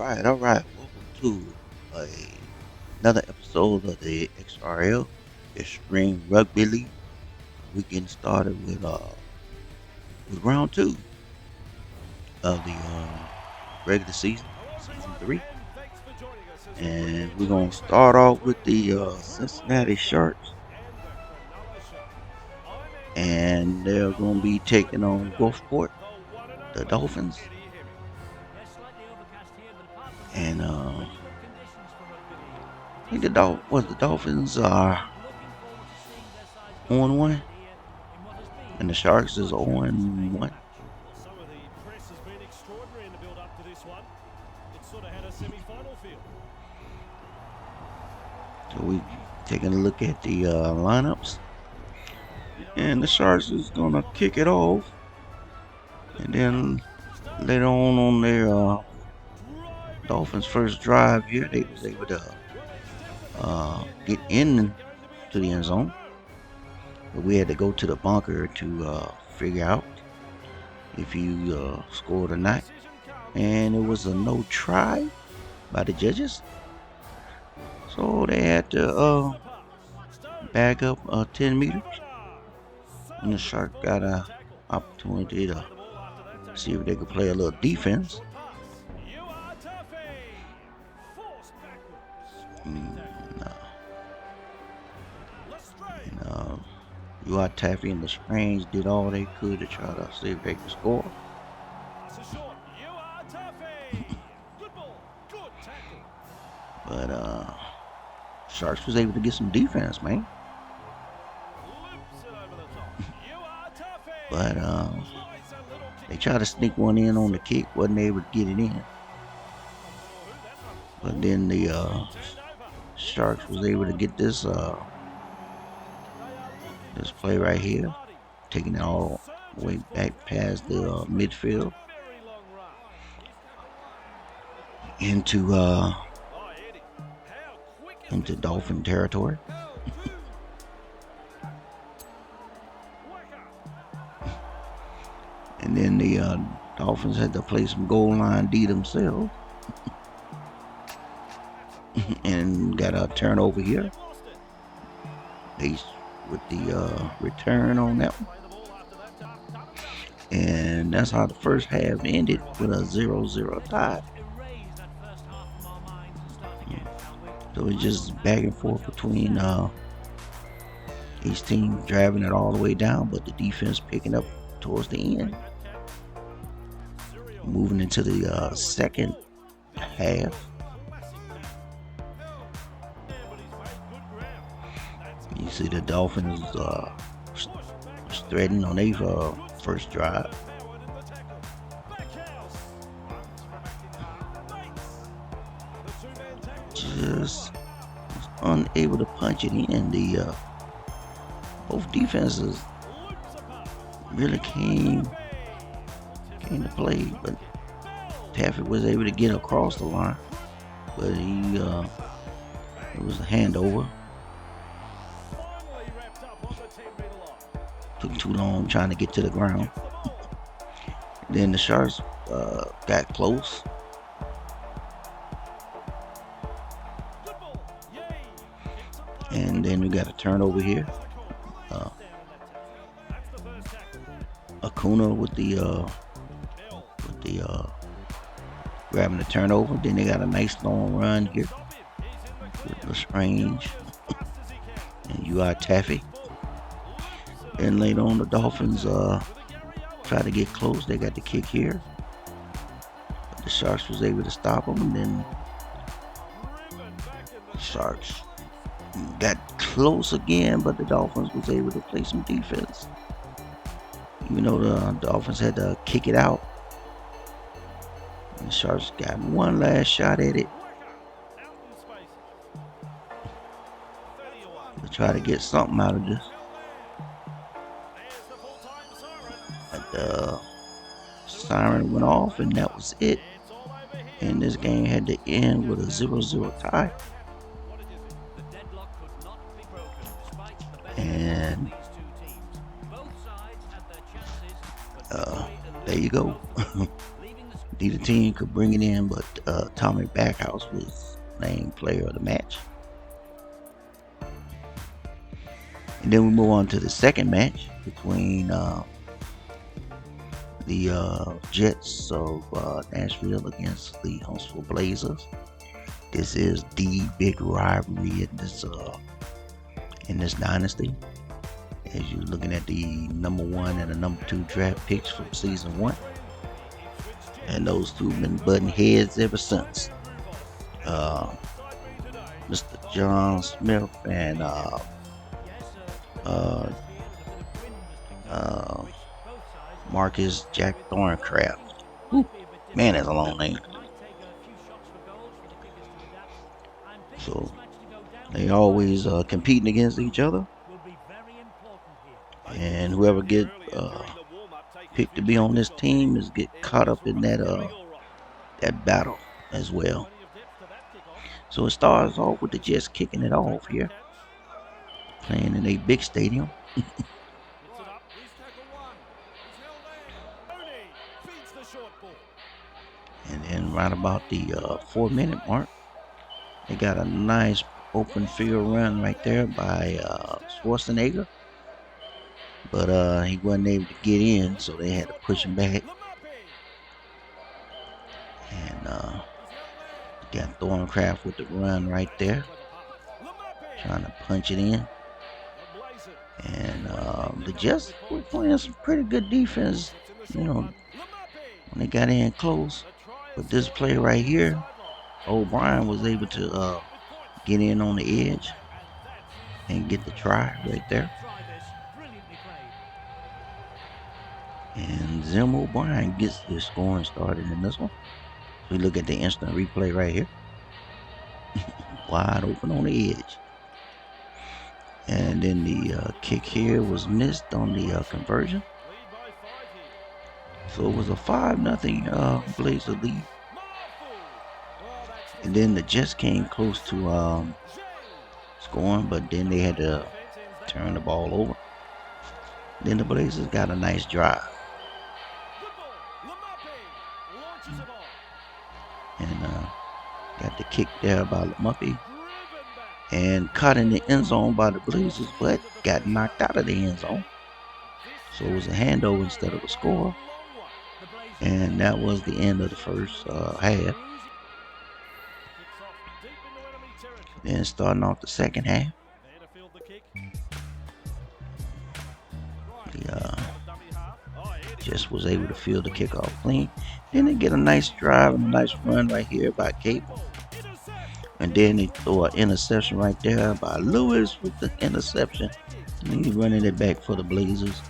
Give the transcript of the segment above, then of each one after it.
all right. Welcome to another episode of the XRL Extreme Rugby League. We getting started with round two of the regular season, season 3, and we're gonna start off with the Cincinnati Sharks, and they're gonna be taking on Gulfport, the Dolphins, and I think the Dolphins are on 1, and the Sharks is on 1. Some of the press has been extraordinary in the build up to this one. It sort of had a semi-final feel. So we taking a look at the lineups, and the Sharks is gonna kick it off, and then later on their Dolphins' first drive here, they was able to get into the end zone, but we had to go to the bunker to figure out if you scored or not, and it was a no try by the judges, so they had to back up 10 meters, and the Sharks got an opportunity to see if they could play a little defense. You are Taffy and the Strange did all they could to try to see if they could score. But Sharks was able to get some defense, man. But they tried to sneak one in on the kick, wasn't able to get it in. But then the Sharks was able to get this play right here, taking it all the way back past the midfield into Dolphin territory. And then the Dolphins had to play some goal line D themselves and got a turnover here. With the return on that one. And that's how the first half ended, with a 0-0 tie. So it's just back and forth between each team driving it all the way down, but the defense picking up towards the end. Moving into the second half. You see the Dolphins threatening on their first drive. Just unable to punch it in. The both defenses really came to play, but Taffy was able to get across the line, but it was a handover. Took too long trying to get to the ground. Then the Sharks got close. And then we got a turnover here. Acuna with the grabbing the turnover. Then they got a nice long run here with Lestrange and UI Taffy. And later on, the Dolphins tried to get close. They got the kick here, but the Sharks was able to stop them. And then the Sharks got close again, but the Dolphins was able to play some defense. Even though the Dolphins had to kick it out, and the Sharks got one last shot at it to try to get something out of this. The siren went off, and that was it. And this game had to end with a 0-0 tie. And there you go. neither team could bring it in, but Tommy Backhouse was named player of the match. And then we move on to the second match between the Jets of Nashville against the Huntsville Blazers. This is the big rivalry in this dynasty. As you're looking at the number 1 and the number 2 draft picks from season 1, and those two have been butting heads ever since. Mr. John Smith and Marcus Jack Thorncraft. Ooh, man, that's a long name. So they always competing against each other, and whoever get picked to be on this team is get caught up in that battle as well. So it starts off with the Jets kicking it off here, playing in a big stadium. And then right about the 4-minute mark, they got a nice open field run right there by Schwarzenegger. But he wasn't able to get in, so they had to push him back. And got Thorncraft with the run right there, trying to punch it in. And the Jets were playing some pretty good defense, when they got in close. But this play right here, O'Brien was able to get in on the edge and get the try right there. And Zim O'Brien gets this scoring started in this one. We look at the instant replay right here. Wide open on the edge. And then the kick here was missed on the conversion. So it was a 5-0 Blazer lead. And then the Jets came close to scoring, but then they had to turn the ball over. Then the Blazers got a nice drive. And got the kick there by Lamuppy. And caught in the end zone by the Blazers, but got knocked out of the end zone. So it was a handover instead of a score. And that was the end of the first half. Then starting off the second half, just was able to field the kickoff clean. Then they get a nice drive and a nice run right here by Cable. And then they throw an interception right there by Lewis with the interception. And he's running it back for the Blazers.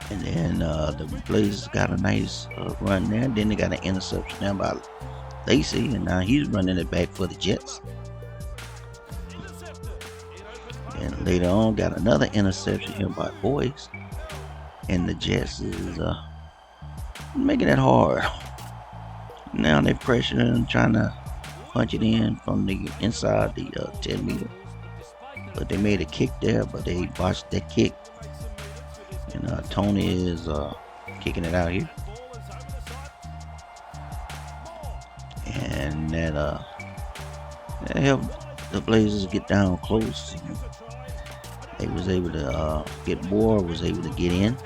And then the Blazers got a nice run there. Then they got an interception there by Lacey, and now he's running it back for the Jets. And later on, got another interception here by Boyce, and the Jets is making it hard. Now they're pressuring, trying to punch it in from the inside the 10 meter, but they made a kick there, but they botched that kick. And Tony is kicking it out here. And that helped the Blazers get down close. They was able to get Moore was able to get in.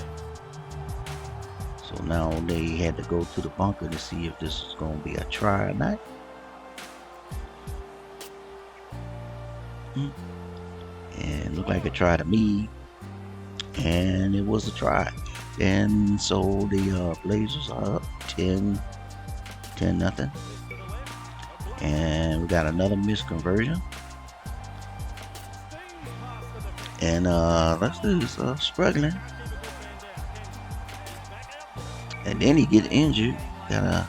So now they had to go to the bunker to see if this was going to be a try or not. And looked like a try to me. And it was a try. And so the Blazers are up 10-0. And we got another missed conversion. And Lester's struggling. And then he gets injured. Got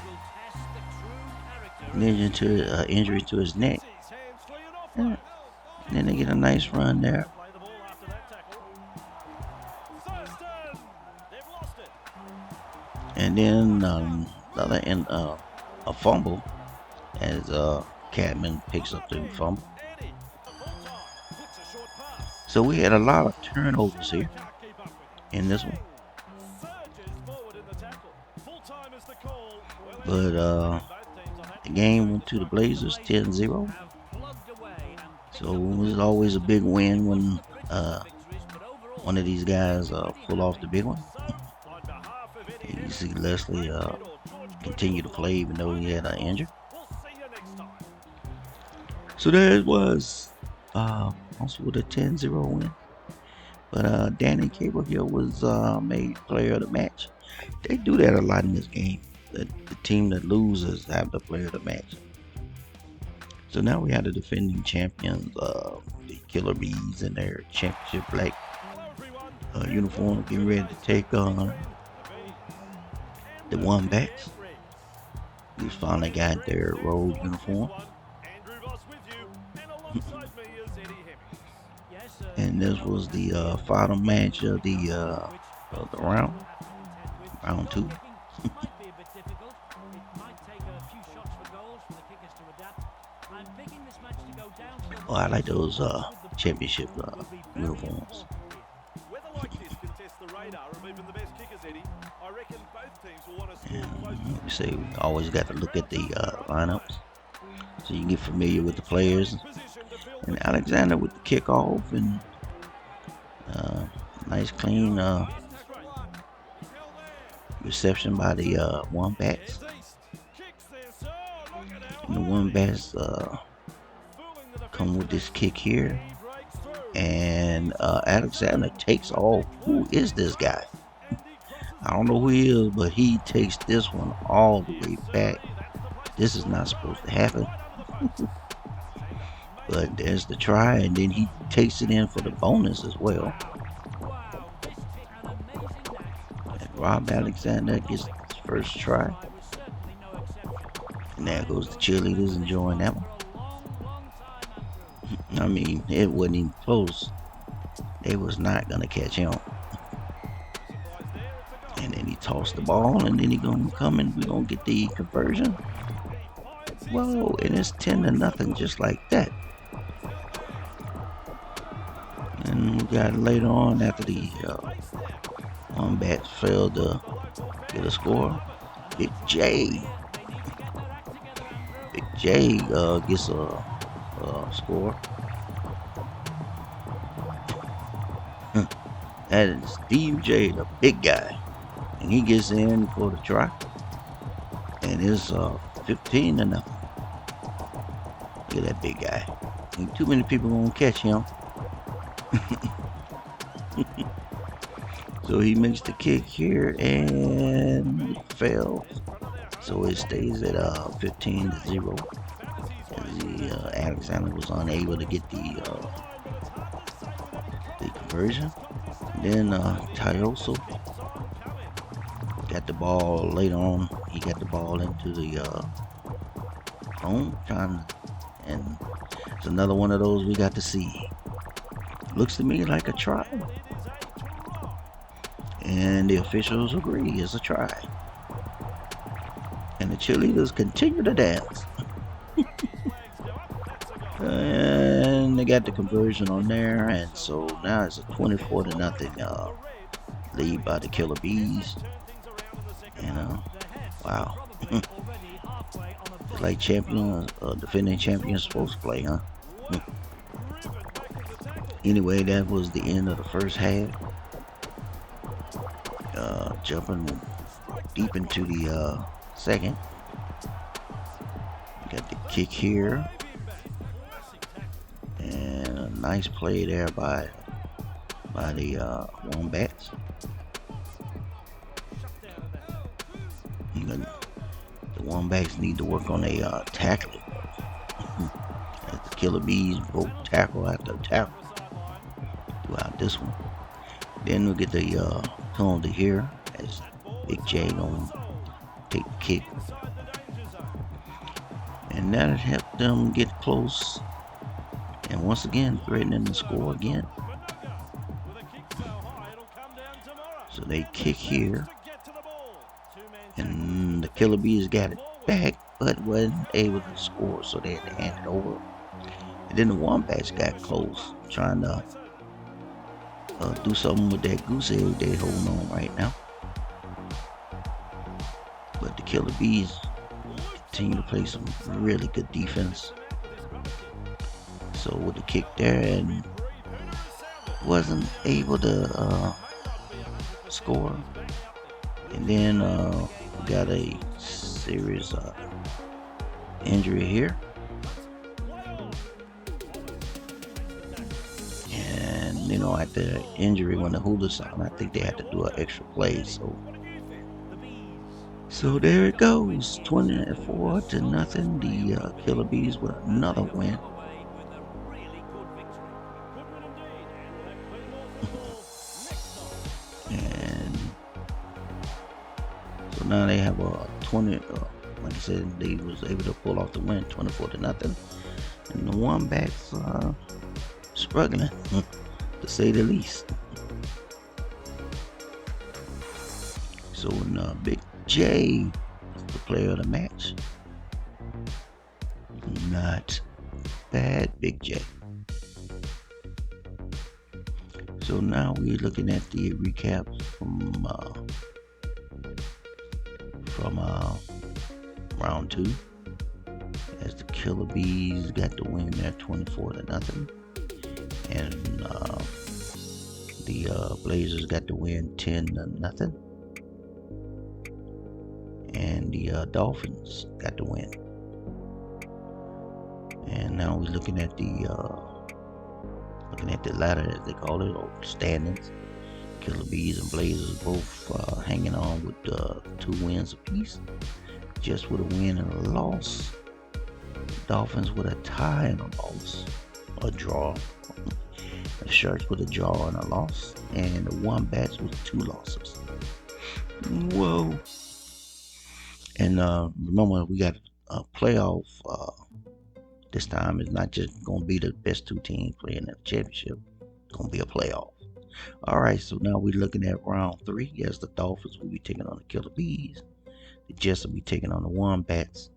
an injury to his neck. And then they get a nice run there. And then a fumble as Catman picks up the fumble. So we had a lot of turnovers here in this one. But the game went to the Blazers 10-0. So it was always a big win when one of these guys pull off the big one. You see Leslie continue to play even though he had an injury. So there it was, also with a 10-0 win. But Danny Caberhill was made player of the match. They do that a lot in this game. The team that loses have the player of the match. So now we have the defending champions, the Killer Bees, in their championship black uniform, getting ready to take on the Wombats. We finally got their road uniform. And this was the final match of the round 2. Oh, I like those championship uniforms. And like we say, we always got to look at the lineups so you get familiar with the players. And Alexander with the kickoff, and nice clean reception by the Wombats. And the Wombats come with this kick here, and Alexander takes off. Who is this guy? I don't know who he is, but he takes this one all the way back. This is not supposed to happen. But there's the try, and then he takes it in for the bonus as well. And Rob Alexander gets his first try. And there goes the cheerleaders enjoying that one. I mean, it wasn't even close. They was not going to catch him. And then he tossed the ball, and then he gonna come and we're gonna get the conversion. Whoa, and it's 10-0 just like that. And we got later on, after the Wombats failed to get a score, Big J gets a score. That is Steve J, the big guy. And he gets in for the try. And it's 15-0. Look at that big guy. Ain't too many people gonna catch him. So he makes the kick here and fails. So it stays at 15-0. As Alexander was unable to get the conversion. And then Tyoso got the ball later on. He got the ball into the home, and it's another one of those we got to see. Looks to me like a try, and the officials agree it's a try. And the cheerleaders continue to dance. And they got the conversion on there, and so now it's a 24-0 lead by the Killer Bees. And wow. It's like defending champions supposed to play, huh? Anyway, that was the end of the first half. Jumping deep into the second. Got the kick here. And a nice play there by the Wombats. The Wombats need to work on a tackling. As the Killer Bees broke tackle after tackle throughout this one. Then we'll get the penalty here as Big J gonna take the kick. And that'll help them get close. And once again, threatening to score again. So they kick here. And the Killer Bees got it back, but wasn't able to score, so they had to hand it over. And then the Wombats got close, trying to do something with that goose egg they holding on right now. But the Killer Bees continue to play some really good defense. So with the kick there, and wasn't able to score. And then we got a serious injury here. And you know, at the injury, when the hula sound, I think they had to do an extra play. So there it goes, 24-0. The Killer Bees with another win. And so now they have a 20. Like I said, they was able to pull off the win, 24-0. And the Wombats struggling, to say the least. So when Big J is the player of the match, not bad, Big J. So now we're looking at the recap from round 2, as the Killer Bees got the win there, 24-0, and the Blazers got the win, 10-0, and the Dolphins got the win. And now we're looking at the ladder, as they call it, or standings. Killer Bees and Blazers both hanging on with 2 wins apiece, just with a win and a loss. Dolphins with a tie and a loss, a draw. The Sharks with a draw and a loss, and the Wombats with 2 losses. Whoa! And remember, we got a playoff. This time it's not just going to be the best 2 teams playing in the championship. It's going to be a playoff. All right, so now we're looking at round 3. Yes, the Dolphins will be taking on the Killer Bees. The Jets will be taking on the Wombats,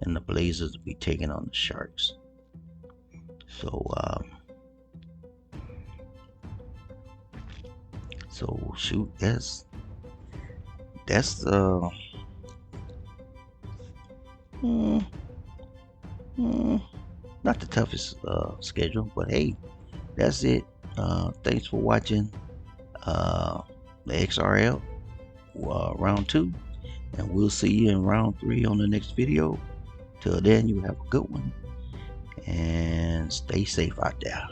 and the Blazers will be taking on the Sharks. So shoot, that's not the toughest schedule, but hey, that's it. Thanks for watching the XRL round 2, and we'll see you in round 3 on the next video. Till then, you have a good one, and stay safe out there.